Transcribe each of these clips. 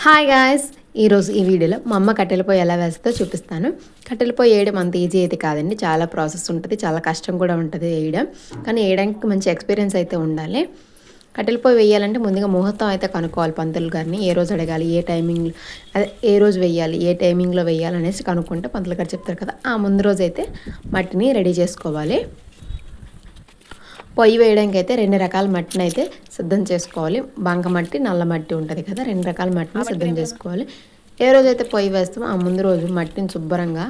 Hi guys, ఈరోజు ఈ వీడియోలో మా అమ్మ కట్టెల పొయ్యి ఎలా వేస్తుందో చూపిస్తాను. కట్టెల పొయ్యి వేయడం అంత ఈజీ అయితే కాదండి, చాలా ప్రాసెస్ ఉంటుంది, చాలా కష్టం కూడా ఉంటుంది వేయడం. కానీ వేయడానికి మంచి ఎక్స్పీరియన్స్ అయితే ఉండాలి. కట్టెల పొయ్యి వేయాలంటే ముందుగా ముహూర్తం అయితే కనుక్కోవాలి పంతులు గారిని. ఏ రోజు అడగాలి, ఏ టైమింగ్, అదే ఏ రోజు వేయాలి, ఏ టైమింగ్లో వేయాలి అనేసి కనుక్కుంటే పంతులు గారు చెప్తారు కదా. ఆ ముందు రోజు అయితే మట్టిని రెడీ చేసుకోవాలి. పొయ్యి వేయడానికి అయితే 2 రకాల మట్టిని అయితే సిద్ధం చేసుకోవాలి. బంక మట్టి, నల్ల మట్టి ఉంటుంది కదా, 2 రకాల మట్టిని సిద్ధం చేసుకోవాలి. ఏ రోజైతే పొయ్యి వేస్తామో ఆ ముందు రోజు మట్టిని శుభ్రంగా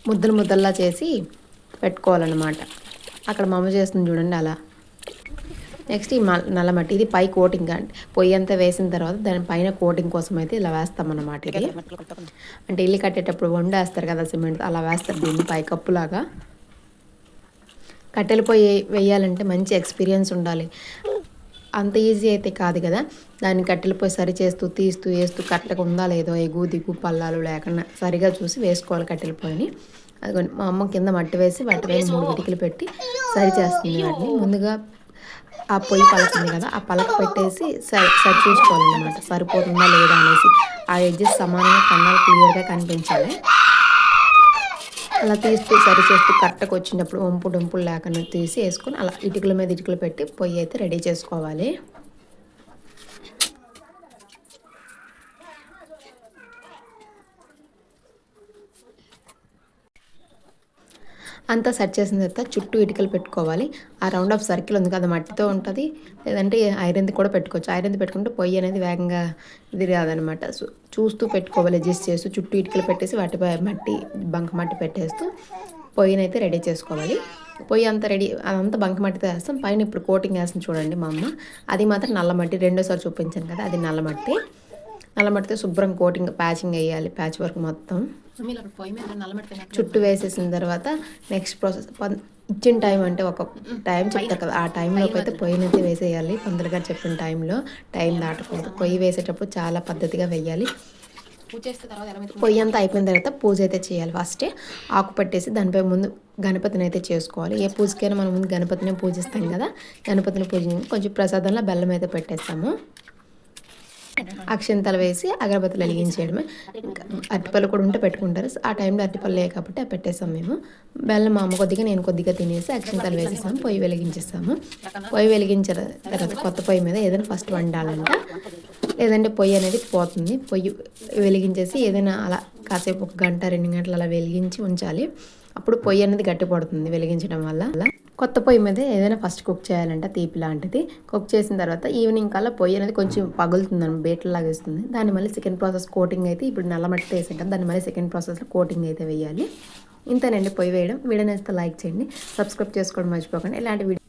ముద్దల్లా చేసి పెట్టుకోవాలన్నమాట. అక్కడ మా అమ్మ చేస్తుంది చూడండి అలా. నెక్స్ట్ ఈ నల్ల మట్టి, ఇది పై కోటింగ్ అంటే పొయ్యి అంతా వేసిన తర్వాత దానిపైన కోటింగ్ కోసం అయితే ఇలా వేస్తామన్నమాట. ఇది అంటే ఇల్లు కట్టేటప్పుడు వండేస్తారు కదా సిమెంట్, అలా వేస్తారు దీన్ని పై కప్పులాగా. కట్టెల పొయ్యి వేయాలంటే మంచి ఎక్స్పీరియన్స్ ఉండాలి, అంత ఈజీ అయితే కాదు కదా. దాన్ని కట్టెల పొయ్యి సరి చేస్తూ తీస్తూ వేస్తూ కట్టకు ఉందా లేదో ఎగు దిగు పల్లాలు లేకుండా సరిగా చూసి వేసుకోవాలి కట్టెల పొయ్యిని. అదిగోండి మా అమ్మ కింద మట్టి వేసి వాటి మీద 3 గిటికలు పెట్టి సరి చేస్తుంది వాటిని. ముందుగా ఆ పొయ్యి పలక ఉంది కదా, ఆ పలక పెట్టేసి సరి చూసుకోవాలన్నమాట, సరిపోతుందా లేదా అనేసి. ఆ ఎడ్జెస్ సమానంగా కన్నాలు క్లియర్గా కనిపించాలి. అలా తీస్తూ సరి చేస్తూ కట్టకు వచ్చినప్పుడు వంపులు లేకుండా తీసి వేసుకొని అలా ఇటుకల మీద ఇటుకలు పెట్టి పొయ్యి అయితే రెడీ చేసుకోవాలి. అంతా సెట్ చేసిన తర్వాత చుట్టూ ఇటుకలు పెట్టుకోవాలి. ఆ రౌండ్ ఆఫ్ సర్కిల్ ఉంది కదా, మట్టితో ఉంటుంది, లేదంటే ఐరన్ది కూడా పెట్టుకోవచ్చు. ఐరన్ది పెట్టుకుంటే పొయ్యి అనేది వేగంగా ఇది రాదనమాట. చూస్తూ పెట్టుకోవాలి, అడ్జస్ట్ చేస్తూ చుట్టూ ఇటుకలు పెట్టేసి వాటిపై బంక మట్టి పెట్టేస్తూ పొయ్యిని అయితే రెడీ చేసుకోవాలి. పొయ్యి అంతా రెడీ, అదంతా బంక మట్టితో వేస్తాం. పైన ఇప్పుడు కోటింగ్ వేస్తాం చూడండి మా అమ్మ, అది మాత్రం నల్ల మట్టి. రెండోసారి చూపించాను కదా, అది నల్ల మట్టితో శుభ్రం కోటింగ్ ప్యాచింగ్ వేయాలి, ప్యాచ్ వర్క్ మొత్తం చుట్టూ వేసేసిన తర్వాత నెక్స్ట్ ప్రాసెస్ ఇచ్చిన టైం అంటే ఒక టైం చెప్తారు కదా, ఆ టైంలోకి అయితే పొయ్యినైతే వేసేయాలి. పంతులు గారు చెప్పిన టైం దాటకూడదు. పొయ్యి వేసేటప్పుడు చాలా పద్ధతిగా వేయాలి. పొయ్యి అంతా అయిపోయిన తర్వాత పూజ అయితే చేయాలి. ఫస్టే ఆకు పెట్టేసి దానిపై ముందు గణపతిని అయితే చేసుకోవాలి. ఏ పూజకైనా మనం ముందు గణపతిని పూజిస్తాం కదా, గణపతిని కొంచెం ప్రసాదంలో బెల్లం అయితే పెట్టేస్తాము. అక్షంతలు వేసి అగరబత్తులు వెలిగించేయడమే. అరటిపళ్ళు కూడా ఉంటే పెట్టుకుంటారు. ఆ టైంలో అరటిపళ్ళు లేక కాబట్టి అవి పెట్టేస్తాం మేము. బెల్లం మా అమ్మ కొద్దిగా నేను కొద్దిగా తినేసి అక్షంతలు వేసేస్తాము, పొయ్యి వెలిగించేస్తాము. పొయ్యి వెలిగించిన తర్వాత కొత్త పొయ్యి మీద ఏదైనా ఫస్ట్ వండాలంట, లేదంటే పొయ్యి అనేది పోతుంది. పొయ్యి వెలిగించేసి ఏదైనా అలా కాసేపు 1 గంట 2 గంటలు అలా వెలిగించి ఉంచాలి. అప్పుడు పొయ్యి అనేది గట్టి పడుతుంది వెలిగించడం వల్ల. కొత్త పొయ్యి మీద ఏదైనా ఫస్ట్ కుక్ చేయాలంట, తీపి లాంటిది. కుక్ చేసిన తర్వాత ఈవినింగ్ కల్లా పొయ్యి అనేది కొంచెం పగులుతుంది, బేట్లలాగా వేస్తుంది. దాన్ని మళ్ళీ సెకండ్ ప్రాసెస్ కోటింగ్ అయితే, ఇప్పుడు నల్ల మట్టి వేసాం కదా, దాన్ని మళ్ళీ సెకండ్ ప్రాసెస్లో కోటింగ్ అయితే వేయాలి. ఇంతేనండి పొయ్యి వేయడం. వీడియో నచ్చితే లైక్ చేయండి, సబ్స్క్రైబ్ చేసుకోవడం మర్చిపోకండి. ఇలాంటి వీడియో